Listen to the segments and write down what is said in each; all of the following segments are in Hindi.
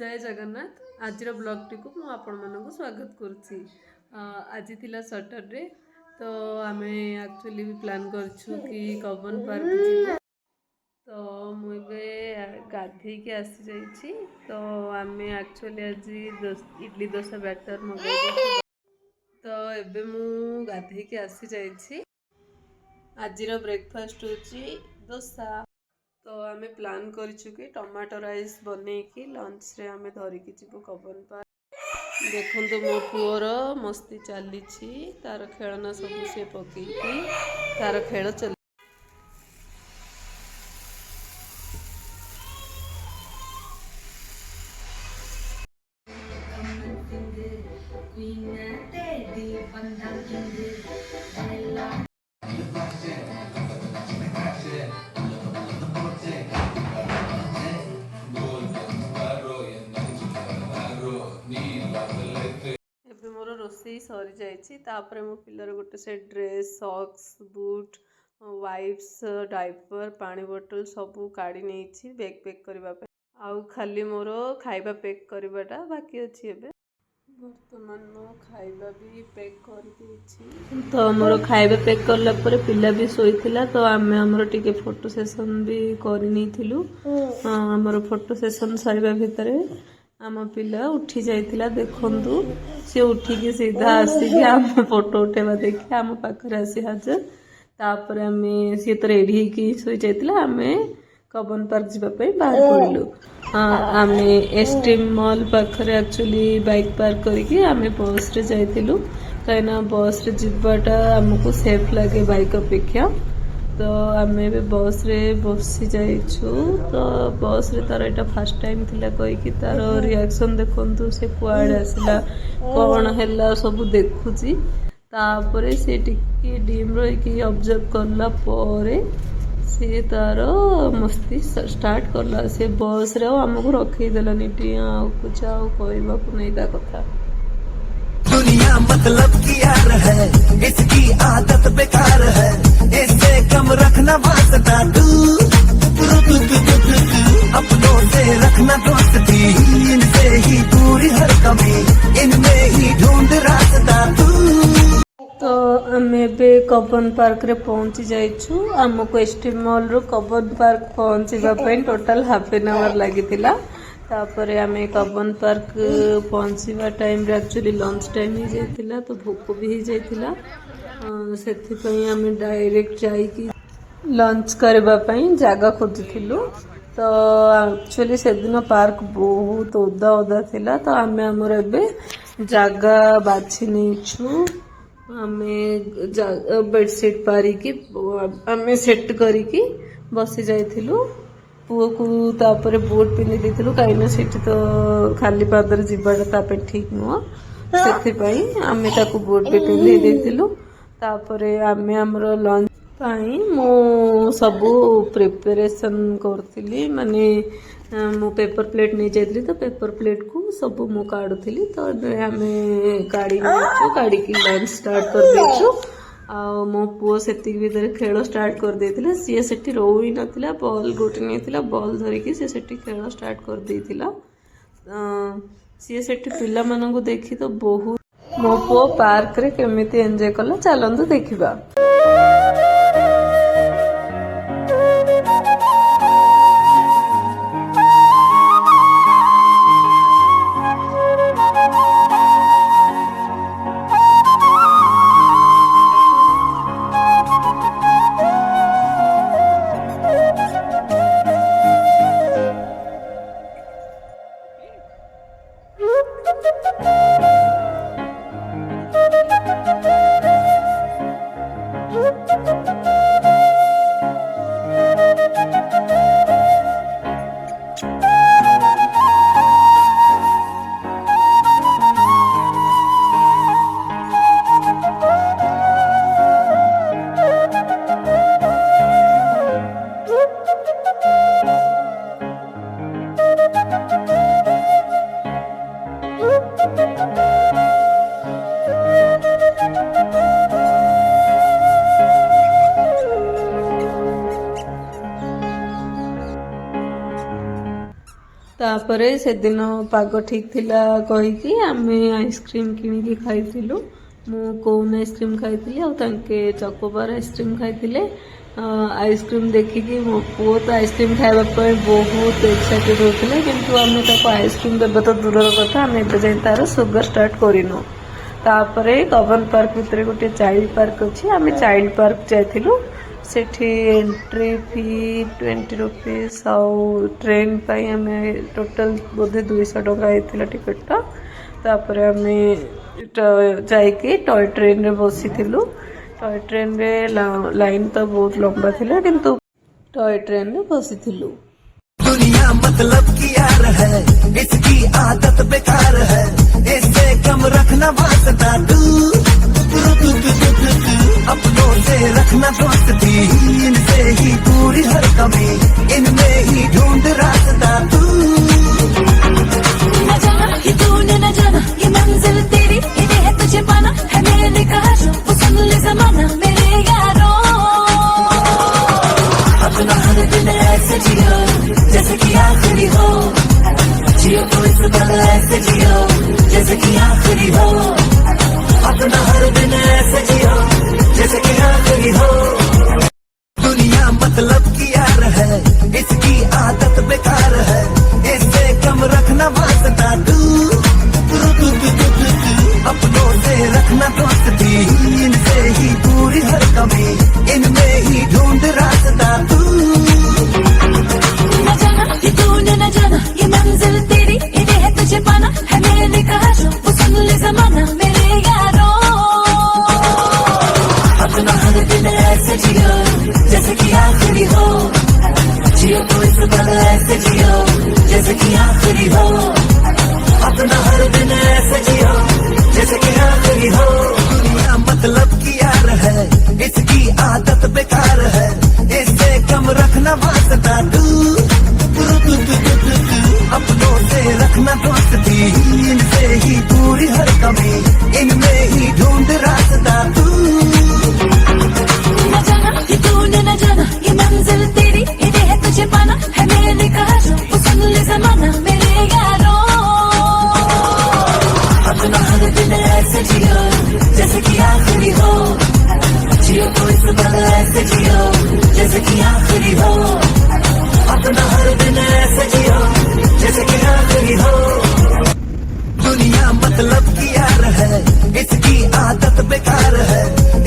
जय जगन्नाथ आज ब्लॉग टी को मुझे स्वागत करुच्ची। आज थिला सैटरडे तो आम एक्चुअली भी प्लान करछु कि कबन पार्क जीव तो मुझे गाधे के आसी जाइए तो आम एक्चुअली आज इडली डोसा बैटर मगाई तो एबे मु गाधे के आसी जाइए। आज ब्रेकफास्ट होची डोसा तो आम प्लान करिछु कि टमाटो राइस बनैकी लंच रे आम धरिकी जीवु कबन पार्क। देखो मो पुअर मस्ती चली तार खेलना सब से पकईकी तार खेल चल मोर रोसई सरी जापर मो पिलर गोटे से dress socks boot wipes diaper पानी बोतल सबू काढ़ी नहीं बैग पैक करने आउ खाली मोर खाइबा पैक करवाटा बाकी अच्छी एबे बर्तमान मो खाइबा भी पैक कर तो मोर खाइबा पैक करला पर पिला भी सोईथिला तो आमे हमर टिके फोटो सेशन भी करनी थिलु। हमर फोटो सेशन सरीबा भितरे आम पिला उठी जाइथिला देखंतु से उठिकी सीधा आसिकी आम फोटो उठेबा देखि आम पाखरे आसी हाजर तापर आमे सी तो रेडी होइकी सोई जाइथिला आमे कबन पार्क जीवा पे बाहर पड़िलु। आमे एसटीएम मॉल पाखरे एक्चुअली बाइक पार्क करके आमे बस रे जाइथिलु कहिना बस रे जीवाटा हमको सेफ लगे बाइक अपेक्षा तो आमे भी बस रे बसी जाइछु तो बस रे तार एटा फर्स्ट टाइम थिला कहि तार रिएक्शन देखंतु से कुआडे आसला कोन हैला सब देखुची तापरे से टिके डीम रही कि ऑब्जर्व करला परे से तार मस्ती स्टार्ट करला से बस रे हमको रखी देलानी टिया कुछ आ कहबा को नहीं ता कथा दुनिया मतलब की यार है इसकी आदत बेकार है इससे कम रखना वास्ता तू अपनों से रखना दोस्ती इनसे ही दूरी हर कमी इनमें ही ढूंढ रास्ता तू। तो आमे बे कबन पार्क रे पहुंची जाइछु हमको एसटीएम मॉल रो कबन पार्क पहुंचीबा पई टोटल हाफ एन आवर लागितिला तापरे आमे कबन पार्क पहुंचीबा टाइम रे एक्चुअली लंच टाइम ही जाइतिला तो भूख भी ही जाइतिला सेथि पई आमे डायरेक्ट जाई कि लंच करबा पई जागा खोजुथिलु तो एक्चुअली से दिन पार्क बहुत ओदा ओदा थिला तो आमे हमर एबे जागा बाछि नेछु आमे बेडशीट पारी की आमे सेट करी की बसी जाइथिलु पुओ को तापर बूट पिंधि देथिलु काइना सेठी तो खाली पादर जीवाटा तापे ठीक नुह सेथि पई आमे ताकू बूट भी पिंधि देथिलु तापरे आमे हमरो लंच पाई मो सबू प्रिपरेशन करथिली माने मो पेपर प्लेट नहीं जाइली तो पेपर प्लेट को सब मु काढ़ुली तो आमे काढ़ी की लंच स्टार्ट कर देछु आ मो पुओ सेति भीतर खेल स्टार्ट कर देथिला सी सेठी रोई नथिला बॉल गोटे नेथिला बॉल धरिकी सी सेठी खेल स्टार्ट कर देथिला सी सेठी पिला मानंगु देखि तो बहुत मो पुओ पार्क रे केमिति एन्जॉय कला चलंतु देखिबा। तापरे से दिन पाग ठीक थिला कहीकि आमे आइसक्रीम किनिकी खाइथिलु मु कोन आइसक्रीम खाइथिली आ तांके चकोबार आइसक्रीम खाइथिले आइसक्रीम देखिकी मो पुओ तो आइसक्रीम खाइबा पय बहुत एक्साइटेड होथिले किंतु आमे ताको आइसक्रीम देबा तो दूरर कथा आमे एबे जाय तार सुगर स्टार्ट करिनो तापरे कबन पार्क भितर गोटे चाइल्ड पार्क अछि आमे चाइल्ड पार्क जायथिलु सेठी एंट्री फी 20 रुपीस आउ ट्रेन पाई हमें टोटल बोधे 200 टका आइथिला टिकट तापरे हमें जाइके टॉय ट्रेन रे बसिथिलु टॉय ट्रेन रे लाइन तो बहुत लंबा थिला किंतु टॉय ट्रेन रे बसिथिलु। दुनिया मतलब की यार है, इसकी आदत बेकार है, इससे कम रखना वास्ता तू अपनों से रखना दोस्ती, इनसे ही पूरी हर कमी, इनमें ही ढूंढ रास्ता तू। न जाना ये तूने न जाना ये मंजिल तेरी इन्हें है तुझे पाना है मैंने कहा जो वो सुन ले जमाना मेरे यारों अपना हर दिन ऐसे जियो जैसे कि आखिरी हो जियो तो इस पल ऐसे जियो जैसे कि आखिरी हो अपना हर दिन ऐसे जियो जैसे कि आखिरी हो। दुनिया मतलब की यार है, इसकी आदत बेकार है, इससे कम रखना वास्ता तू अपनों से रखना दोस्ती, इनसे ही पूरी हर कमी, इनमें ही ढूंढ रास्ता तू। न जाना ये तूने न जाना ये मंजिल तेरी इन्हें है तुझे पाना है मैंने कहा जो वो सुन ले जमाना मेरे यारों अपना हर दिन ऐसे जियो जैसे कि आखिरी हो जियो तो इस पल ऐसे जियो जैसे कि आखिरी हो अपना हर दिन ऐसे जियो जैसे कि आखिरी हो। दुनिया मतलब की यार है, इसकी आदत बेकार है, इससे कम रखना वास्ता तू अपनों से रखना दोस्ती, इनसे ही पूरी हर कमी, इनमें ही ढूंढ रास्ता तू। न जाना ये तूने न जाना ये मंजिल तेरी इन्हें है तुझे पाना है मैंने कहा जो वो सुन ले जमाना मेरे यारों अपना हर दिन ऐसे जियो जैसे कि आखिरी हो जियो तो इस पल ऐसे जियो जैसे कि आखिरी हो अपना हर दिन ऐसे जियो जैसे कि आखिरी हो। दुनिया मतलब की यार है, इसकी आदत बेकार है,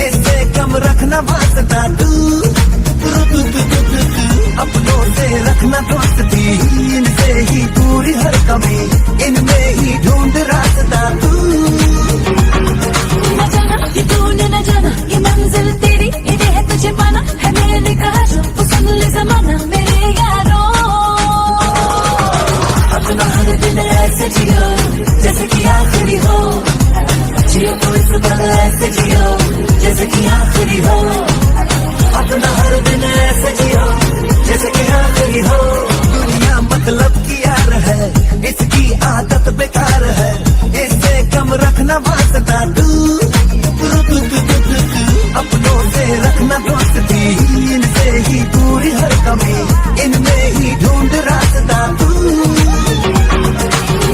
इससे कम रखना वास्ता तू अपनों से रखना दोस्ती, इनसे ही पूरी हर कमी, इनमें ही ढूंढ रास्ता तू। न जाना ये तूने न जाना ये मंजिल तेरी इन्हें है तुझे पाना है मैंने कहा जो वो सुन ले जमाना मेरे यारों अपना हर दिन ऐसे जियो जैसे कि आखिरी हो जियो तो इस पल ऐसे जियो जैसे कि आखिरी हो अपना हर दिन ऐसे जियो जैसे कि आखिरी हो। दुनिया मतलब की यार है, इसकी आदत बेकार है, इससे कम रखना वास्ता तू अपनों से रखना दोस्ती, इनसे ही पूरी हर कमी, इनमें ही ढूंढ रास्ता तू।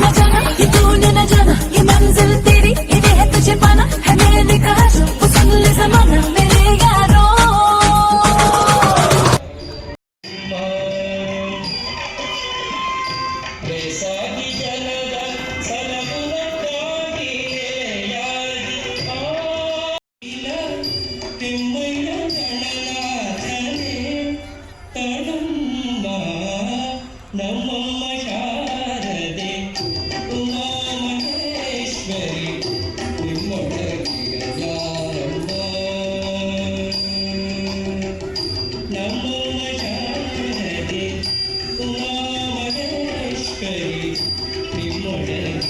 न जाना ये तूने न जाना ये मंजिल तेरी इन्हें है तुझे पाना है मैंने कहा जो वो सुन ले जमाना मेरे यारों ನಮ್ಮಮ್ಮ ಶಾರದೆ ಉಮಾ ಮಹೇಶ್ವರಿ ನಿಮ್ಮೊಳಗಿರಲಾರಂಭ ನಮ್ಮಮ್ಮ ಶಾರದೆ ಉಮಾ ಮಹೇಶ್ವರಿ ನಿಮ್ಮೊಳಗಿರಲಾರಂಭ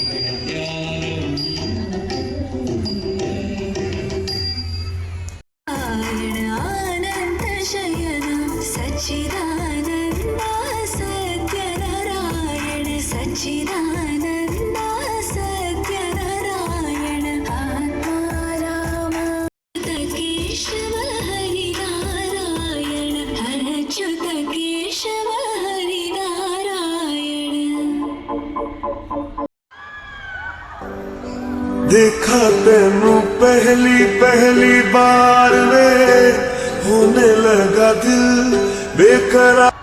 आनंद शयन सच्चिदानंद सत्यनारायण सच्चिदानंद सत्यनारायण आत्माराम केशव हरिनारायण हरच्युत केशव हरिनारायण देखा तेनू पहली पहली बार में होने लगा दिल बेकरार।